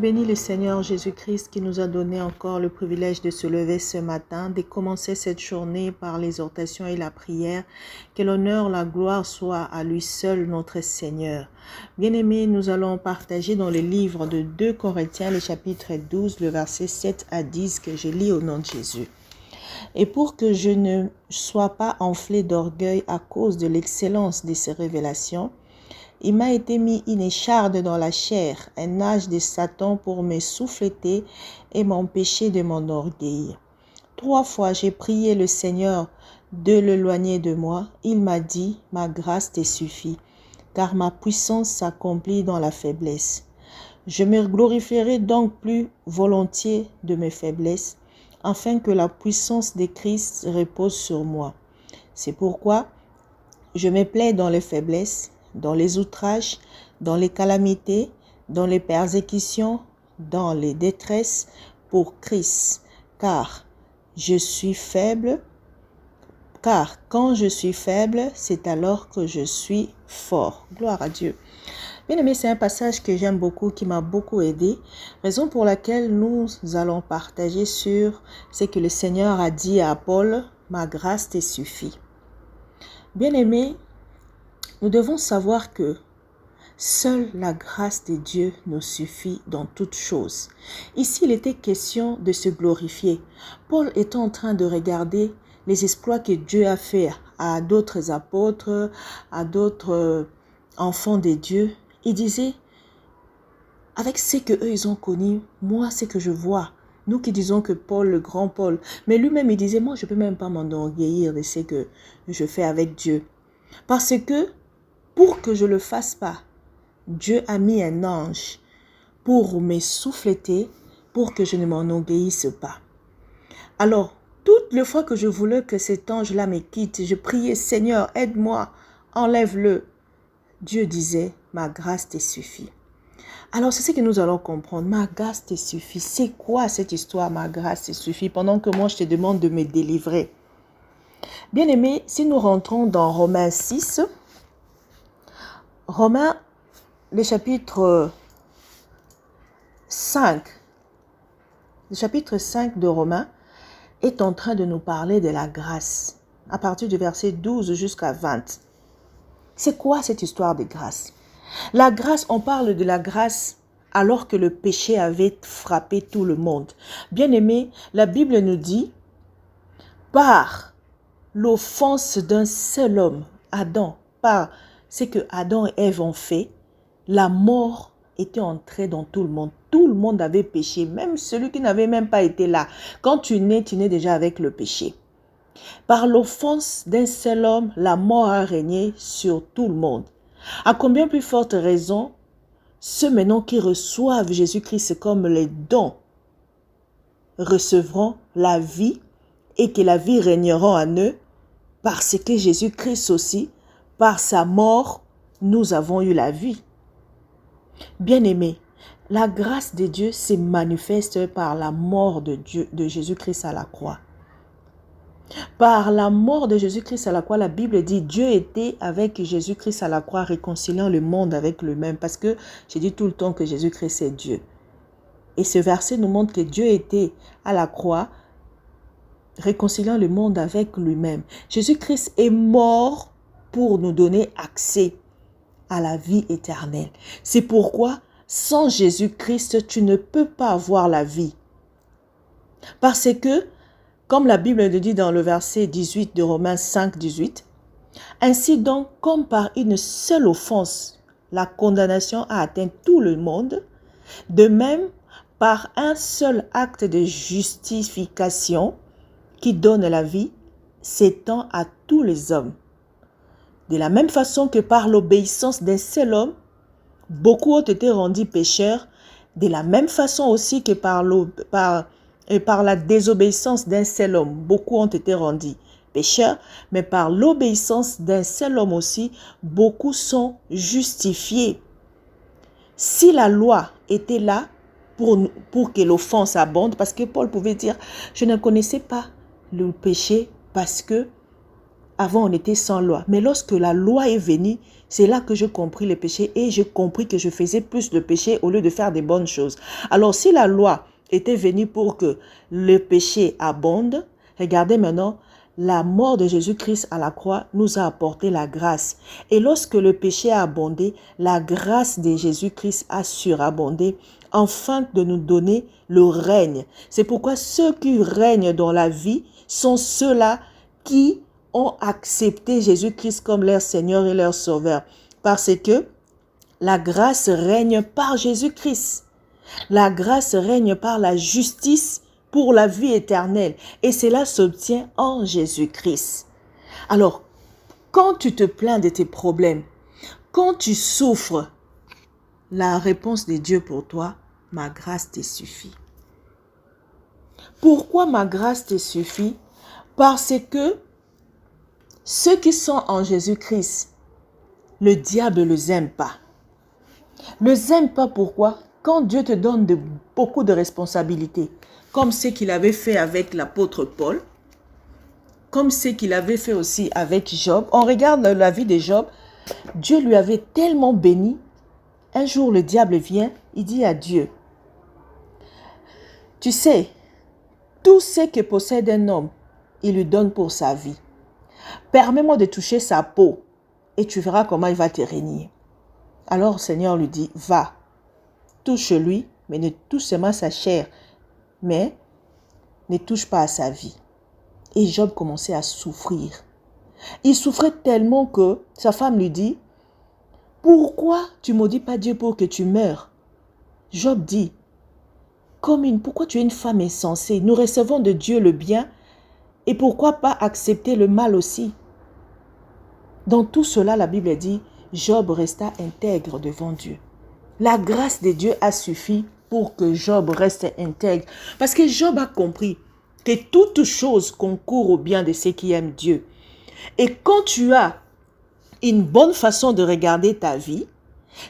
bénis le Seigneur Jésus-Christ qui nous a donné encore le privilège de se lever ce matin, de commencer cette journée par l'exhortation et la prière. Que l'honneur, la gloire soit à lui seul, notre Seigneur. Bien-aimés, nous allons partager dans le livre de 2 Corinthiens, le chapitre 12, le verset 7 à 10 que je lis au nom de Jésus. Et pour que je ne sois pas enflé d'orgueil à cause de l'excellence de ces révélations, il m'a été mis une écharde dans la chair, un âge de Satan pour me souffleter et m'empêcher de m'enorgueillir. 3 fois j'ai prié le Seigneur de l'éloigner de moi. Il m'a dit, ma grâce te suffit, car ma puissance s'accomplit dans la faiblesse. Je me glorifierai donc plus volontiers de mes faiblesses, afin que la puissance de Christ repose sur moi. C'est pourquoi je me plais dans les faiblesses, dans les outrages, dans les calamités, dans les persécutions, dans les détresses pour Christ. Car quand je suis faible, c'est alors que je suis fort. Gloire à Dieu. Bien aimé, c'est un passage que j'aime beaucoup, qui m'a beaucoup aidé. Raison pour laquelle nous allons partager sur ce que le Seigneur a dit à Paul, ma grâce te suffit. Bien aimé, nous devons savoir que seule la grâce de Dieu nous suffit dans toutes choses. Ici, il était question de se glorifier. Paul était en train de regarder les exploits que Dieu a fait à d'autres apôtres, à d'autres enfants de Dieu. Il disait, avec ce qu'eux ils ont connu, moi, ce que je vois, nous qui disons que Paul, le grand Paul, mais lui-même, il disait, moi, je ne peux même pas m'enorgueillir de ce que je fais avec Dieu. Parce que, pour que je ne le fasse pas, Dieu a mis un ange pour me souffleter, pour que je ne m'enorgueillisse pas. Alors, toutes les fois que je voulais que cet ange-là me quitte, je priais, Seigneur, aide-moi, enlève-le. Dieu disait, ma grâce te suffit. Alors, c'est ce que nous allons comprendre. Ma grâce te suffit. C'est quoi cette histoire, ma grâce te suffit, pendant que moi, je te demande de me délivrer? Bien aimé, si nous rentrons dans Romains 6, Romains, le chapitre 5 de Romains est en train de nous parler de la grâce, à partir du verset 12 jusqu'à 20. C'est quoi cette histoire de grâce? La grâce, on parle de la grâce alors que le péché avait frappé tout le monde. Bien aimé, la Bible nous dit, par l'offense d'un seul homme, Adam, par ce que Adam et Ève ont fait, la mort était entrée dans tout le monde. Tout le monde avait péché, même celui qui n'avait même pas été là. Quand tu nais déjà avec le péché. Par l'offense d'un seul homme, la mort a régné sur tout le monde. À combien plus forte raison, ceux maintenant qui reçoivent Jésus-Christ comme les dons recevront la vie et que la vie régnera en eux parce que Jésus-Christ aussi, par sa mort, nous avons eu la vie. Bien-aimés, la grâce de Dieu se manifeste par la mort de Jésus-Christ à la croix. Par la mort de Jésus-Christ à la croix, la Bible dit Dieu était avec Jésus-Christ à la croix, réconciliant le monde avec lui-même. Parce que je dis tout le temps que Jésus-Christ est Dieu. Et ce verset nous montre que Dieu était à la croix, réconciliant le monde avec lui-même. Jésus-Christ est mort pour nous donner accès à la vie éternelle. C'est pourquoi, sans Jésus-Christ, tu ne peux pas avoir la vie. Parce que, comme la Bible le dit dans le verset 18 de Romains 5, 18, ainsi donc, comme par une seule offense, la condamnation a atteint tout le monde, de même, par un seul acte de justification qui donne la vie, s'étend à tous les hommes. De la même façon que par l'obéissance d'un seul homme, beaucoup ont été rendus pécheurs, de la même façon aussi que par la désobéissance d'un seul homme, beaucoup ont été rendus pécheurs, mais par l'obéissance d'un seul homme aussi, beaucoup sont justifiés. Si la loi était là pour que l'offense abonde, parce que Paul pouvait dire, je ne connaissais pas le péché parce que Avant, on était sans loi. Mais lorsque la loi est venue, c'est là que j'ai compris le péché et j'ai compris que je faisais plus de péché au lieu de faire des bonnes choses. Alors, si la loi était venue pour que le péché abonde, regardez maintenant, la mort de Jésus-Christ à la croix nous a apporté la grâce. Et lorsque le péché a abondé, la grâce de Jésus-Christ a surabondé afin de nous donner le règne. C'est pourquoi ceux qui règnent dans la vie sont ceux-là qui ont accepté Jésus-Christ comme leur Seigneur et leur Sauveur. Parce que la grâce règne par Jésus-Christ. La grâce règne par la justice pour la vie éternelle. Et cela s'obtient en Jésus-Christ. Alors, quand tu te plains de tes problèmes, quand tu souffres, la réponse de Dieu pour toi, ma grâce te suffit. Pourquoi ma grâce te suffit? Parce que ceux qui sont en Jésus-Christ, le diable ne les aime pas. Ne les aime pas pourquoi? Quand Dieu te donne beaucoup de responsabilités, comme ce qu'il avait fait avec l'apôtre Paul, comme ce qu'il avait fait aussi avec Job. On regarde la vie de Job, Dieu lui avait tellement béni. Un jour, le diable vient, il dit à Dieu, tu sais, tout ce que possède un homme, il lui donne pour sa vie. Permets-moi de toucher sa peau et tu verras comment il va te régner. Alors le Seigneur lui dit, va, touche-lui, mais ne touche seulement sa chair, mais ne touche pas à sa vie. Et Job commençait à souffrir. Il souffrait tellement que sa femme lui dit, pourquoi tu ne maudis pas Dieu pour que tu meurs? Job dit, pourquoi tu es une femme insensée? Nous recevons de Dieu le bien et pourquoi pas accepter le mal aussi? Dans tout cela, la Bible dit, Job resta intègre devant Dieu. La grâce de Dieu a suffi pour que Job reste intègre. Parce que Job a compris que toute chose concourt au bien de ceux qui aiment Dieu. Et quand tu as une bonne façon de regarder ta vie,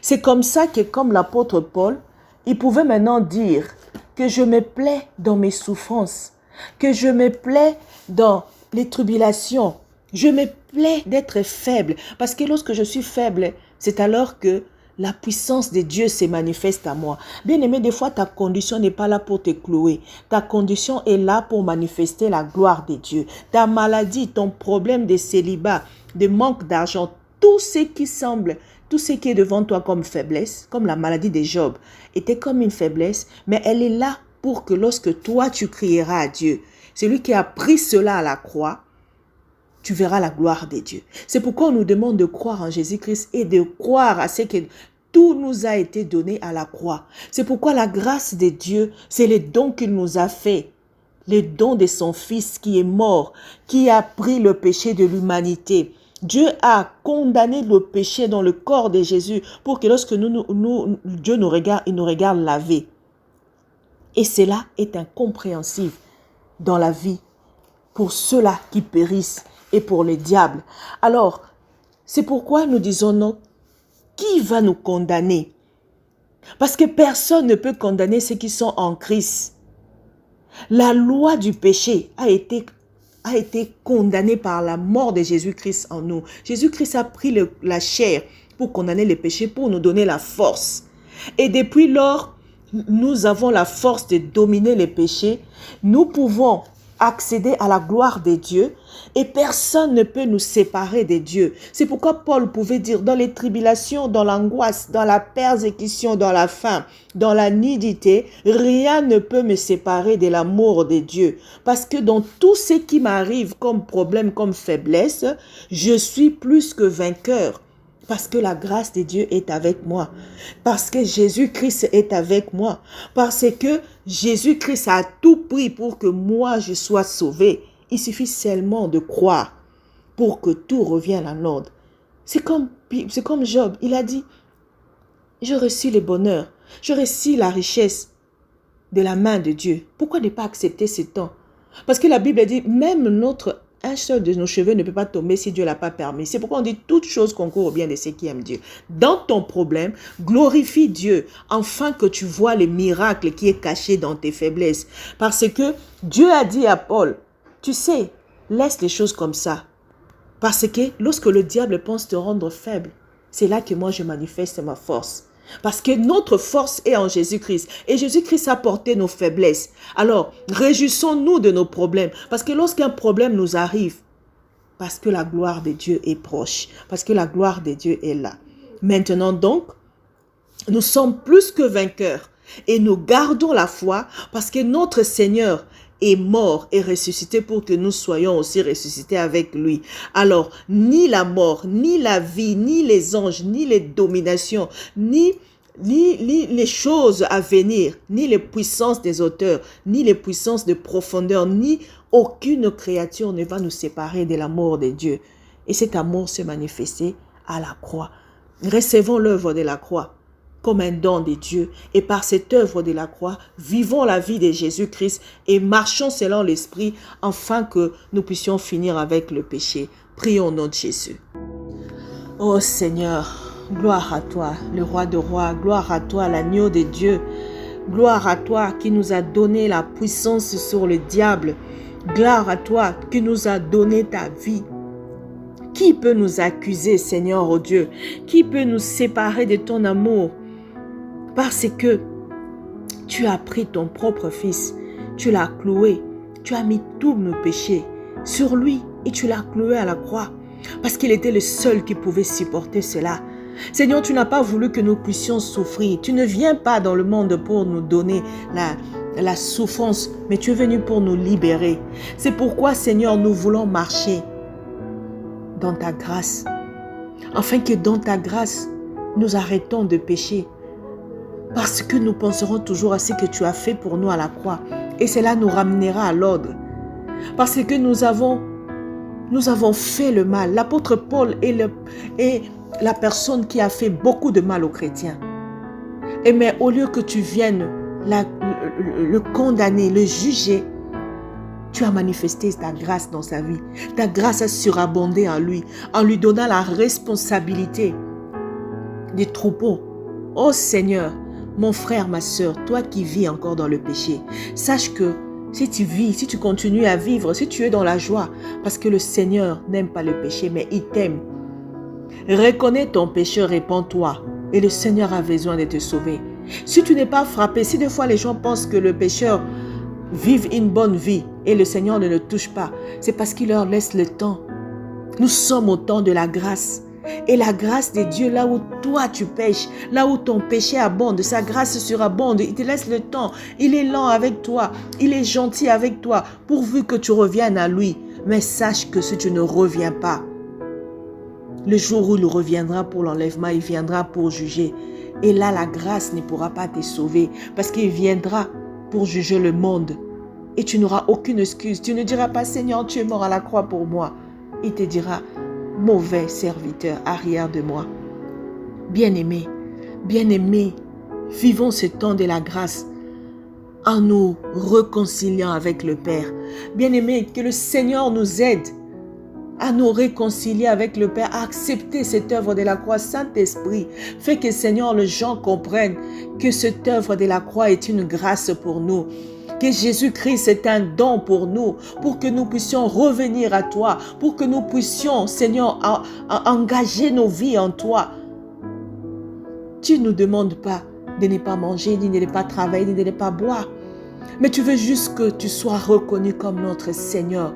c'est comme ça que, comme l'apôtre Paul, il pouvait maintenant dire que je me plais dans mes souffrances, que je me plais dans les tribulations, je me plais d'être faible. Parce que lorsque je suis faible, c'est alors que la puissance de Dieu se manifeste à moi. Bien-aimé, des fois, ta condition n'est pas là pour te clouer. Ta condition est là pour manifester la gloire de Dieu. Ta maladie, ton problème de célibat, de manque d'argent, tout ce qui semble, tout ce qui est devant toi comme faiblesse, comme la maladie de Job, était comme une faiblesse, mais elle est là pour que lorsque toi, tu crieras à Dieu, celui qui a pris cela à la croix, tu verras la gloire de Dieu. C'est pourquoi on nous demande de croire en Jésus-Christ et de croire à ce que tout nous a été donné à la croix. C'est pourquoi la grâce de Dieu, c'est le don qu'il nous a fait. Le don de son Fils qui est mort, qui a pris le péché de l'humanité. Dieu a condamné le péché dans le corps de Jésus pour que lorsque Dieu nous regarde, il nous regarde laver. Et cela est incompréhensible dans la vie pour ceux-là qui périssent et pour les diables. Alors, c'est pourquoi nous disons non. Qui va nous condamner? Parce que personne ne peut condamner ceux qui sont en Christ. La loi du péché a été condamnée par la mort de Jésus-Christ en nous. Jésus-Christ a pris la chair pour condamner les péchés, pour nous donner la force. Et depuis lors, nous avons la force de dominer les péchés. Nous pouvons accéder à la gloire de Dieu et personne ne peut nous séparer de Dieu. C'est pourquoi Paul pouvait dire dans les tribulations, dans l'angoisse, dans la persécution, dans la faim, dans la nudité, rien ne peut me séparer de l'amour de Dieu. Parce que dans tout ce qui m'arrive comme problème, comme faiblesse, je suis plus que vainqueur. Parce que la grâce de Dieu est avec moi. Parce que Jésus-Christ est avec moi. Parce que Jésus-Christ a tout pris pour que moi je sois sauvé. Il suffit seulement de croire pour que tout revienne en ordre. C'est comme Job. Il a dit, je reçus le bonheur. Je reçus la richesse de la main de Dieu. Pourquoi ne pas accepter ce temps? Parce que la Bible dit, même un seul de nos cheveux ne peut pas tomber si Dieu ne l'a pas permis. C'est pourquoi on dit toute chose concourt au bien de ceux qui aiment Dieu. Dans ton problème, glorifie Dieu afin que tu vois les miracles qui est caché dans tes faiblesses. Parce que Dieu a dit à Paul, tu sais, laisse les choses comme ça. Parce que lorsque le diable pense te rendre faible, c'est là que moi je manifeste ma force. Parce que notre force est en Jésus-Christ. Et Jésus-Christ a porté nos faiblesses. Alors, réjouissons-nous de nos problèmes. Parce que lorsqu'un problème nous arrive, parce que la gloire de Dieu est proche, parce que la gloire de Dieu est là. Maintenant donc, nous sommes plus que vainqueurs et nous gardons la foi parce que notre Seigneur est mort et ressuscité pour que nous soyons aussi ressuscités avec lui. Alors, ni la mort, ni la vie, ni les anges, ni les dominations, ni les choses à venir, ni les puissances des auteurs, ni les puissances de profondeur, ni aucune créature ne va nous séparer de l'amour de Dieu. Et cet amour se manifestait à la croix. Recevons l'œuvre de la croix comme un don de Dieu. Et par cette œuvre de la croix, vivons la vie de Jésus-Christ et marchons selon l'Esprit afin que nous puissions finir avec le péché. Prions au nom de Jésus. Oh Seigneur, gloire à toi, le roi de rois, gloire à toi, l'agneau de Dieu. Gloire à toi qui nous a donné la puissance sur le diable. Gloire à toi qui nous a donné ta vie. Qui peut nous accuser, Seigneur, oh Dieu? Qui peut nous séparer de ton amour? Parce que tu as pris ton propre fils, tu l'as cloué, tu as mis tous nos péchés sur lui et tu l'as cloué à la croix. Parce qu'il était le seul qui pouvait supporter cela. Seigneur, tu n'as pas voulu que nous puissions souffrir. Tu ne viens pas dans le monde pour nous donner la souffrance, mais tu es venu pour nous libérer. C'est pourquoi, Seigneur, nous voulons marcher dans ta grâce, afin que dans ta grâce, nous arrêtons de pécher, parce que nous penserons toujours à ce que tu as fait pour nous à la croix, et cela nous ramènera à l'ordre, parce que nous avons fait le mal. L'apôtre Paul est la personne qui a fait beaucoup de mal aux chrétiens, mais au lieu que tu viennes le condamner, le juger, tu as manifesté ta grâce dans sa vie. Ta grâce a surabondé en lui donnant la responsabilité des troupeaux. Oh Seigneur, mon frère, ma soeur, toi qui vis encore dans le péché, sache que si tu vis, si tu continues à vivre, si tu es dans la joie, parce que le Seigneur n'aime pas le péché, mais il t'aime. Reconnais ton péché, répands-toi, et le Seigneur a besoin de te sauver. Si tu n'es pas frappé, si des fois les gens pensent que le pécheur vive une bonne vie et le Seigneur ne le touche pas, c'est parce qu'il leur laisse le temps. Nous sommes au temps de la grâce. Et la grâce de Dieu, là où toi tu pêches, là où ton péché abonde, sa grâce surabonde, il te laisse le temps. Il est lent avec toi, il est gentil avec toi, pourvu que tu reviennes à lui. Mais sache que si tu ne reviens pas, le jour où il reviendra pour l'enlèvement, il viendra pour juger. Et là, la grâce ne pourra pas te sauver, parce qu'il viendra pour juger le monde. Et tu n'auras aucune excuse. Tu ne diras pas, Seigneur, tu es mort à la croix pour moi. Il te dira, mauvais serviteur, arrière de moi. Bien-aimé, vivons ce temps de la grâce en nous réconciliant avec le Père. Bien-aimé, que le Seigneur nous aide à nous réconcilier avec le Père, à accepter cette œuvre de la croix. Saint-Esprit, fais que, Seigneur, les gens comprennent que cette œuvre de la croix est une grâce pour nous. Que Jésus-Christ est un don pour nous, pour que nous puissions revenir à toi, pour que nous puissions, Seigneur, engager nos vies en toi. Tu ne nous demandes pas de ne pas manger, ni de ne pas travailler, ni de ne pas boire. Mais tu veux juste que tu sois reconnu comme notre Seigneur,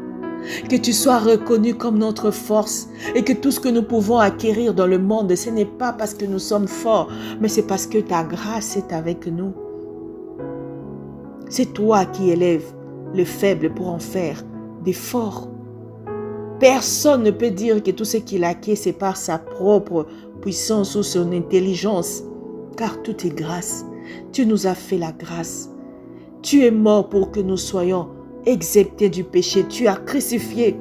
que tu sois reconnu comme notre force et que tout ce que nous pouvons acquérir dans le monde, ce n'est pas parce que nous sommes forts, mais c'est parce que ta grâce est avec nous. C'est toi qui élèves le faible pour en faire des forts. Personne ne peut dire que tout ce qu'il a acquis, c'est par sa propre puissance ou son intelligence, car tout est grâce. Tu nous as fait la grâce. Tu es mort pour que nous soyons exemptés du péché. Tu as crucifié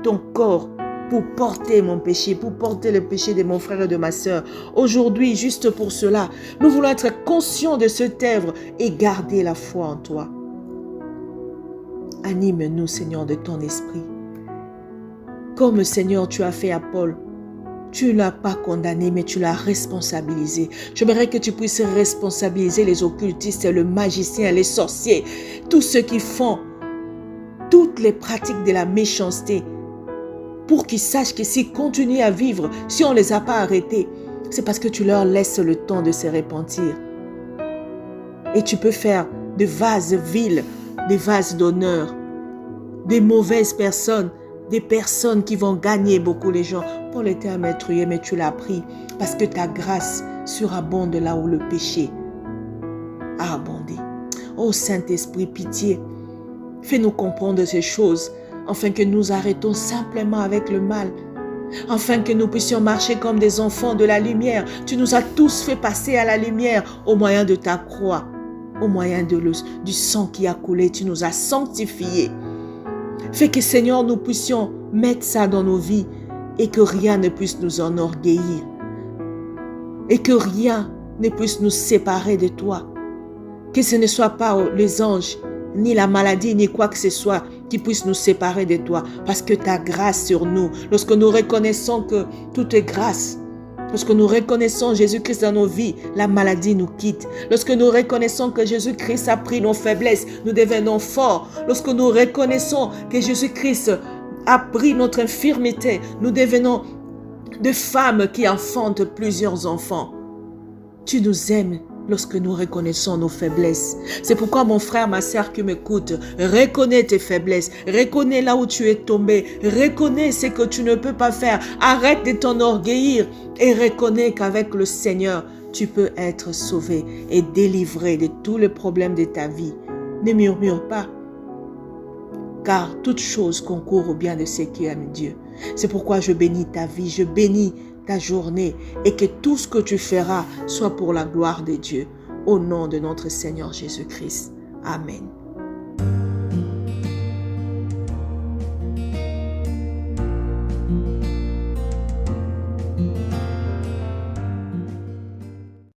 ton corps pour porter mon péché, pour porter le péché de mon frère et de ma soeur. Aujourd'hui, juste pour cela, nous voulons être conscients de cette œuvre et garder la foi en toi. Anime-nous, Seigneur, de ton esprit. Comme, Seigneur, tu as fait à Paul, tu ne l'as pas condamné, mais tu l'as responsabilisé. J'aimerais que tu puisses responsabiliser les occultistes, les magiciens, les sorciers, tous ceux qui font toutes les pratiques de la méchanceté. pour qu'ils sachent que s'ils continuent à vivre, si on ne les a pas arrêtés, c'est parce que tu leur laisses le temps de se repentir. Et tu peux faire des vases vils, des vases d'honneur, des mauvaises personnes, des personnes qui vont gagner beaucoup les gens. Paul était un meurtrier, mais tu l'as pris parce que ta grâce surabonde là où le péché a abondé. Oh Saint-Esprit, pitié, fais-nous comprendre ces choses, afin que nous arrêtons simplement avec le mal, afin que nous puissions marcher comme des enfants de la lumière. Tu nous as tous fait passer à la lumière au moyen de ta croix, au moyen du sang qui a coulé. Tu nous as sanctifiés. Fais que Seigneur, nous puissions mettre ça dans nos vies et que rien ne puisse nous enorgueillir et que rien ne puisse nous séparer de toi. Que ce ne soit pas les anges, ni la maladie, ni quoi que ce soit qui puisse nous séparer de toi. Parce que ta grâce sur nous, lorsque nous reconnaissons que tout est grâce, lorsque nous reconnaissons Jésus-Christ dans nos vies, la maladie nous quitte. Lorsque nous reconnaissons que Jésus-Christ a pris nos faiblesses, nous devenons forts. Lorsque nous reconnaissons que Jésus-Christ a pris notre infirmité, nous devenons des femmes qui enfantent plusieurs enfants. Tu nous aimes lorsque nous reconnaissons nos faiblesses. C'est pourquoi mon frère, ma sœur qui m'écoute, reconnais tes faiblesses, reconnais là où tu es tombé, reconnais ce que tu ne peux pas faire, arrête de t'enorgueillir et reconnais qu'avec le Seigneur, tu peux être sauvé et délivré de tous les problèmes de ta vie. Ne murmure pas, car toute chose concourt au bien de ceux qui aiment Dieu. C'est pourquoi je bénis ta vie, je bénis ta journée et que tout ce que tu feras soit pour la gloire de Dieu. Au nom de notre Seigneur Jésus-Christ. Amen.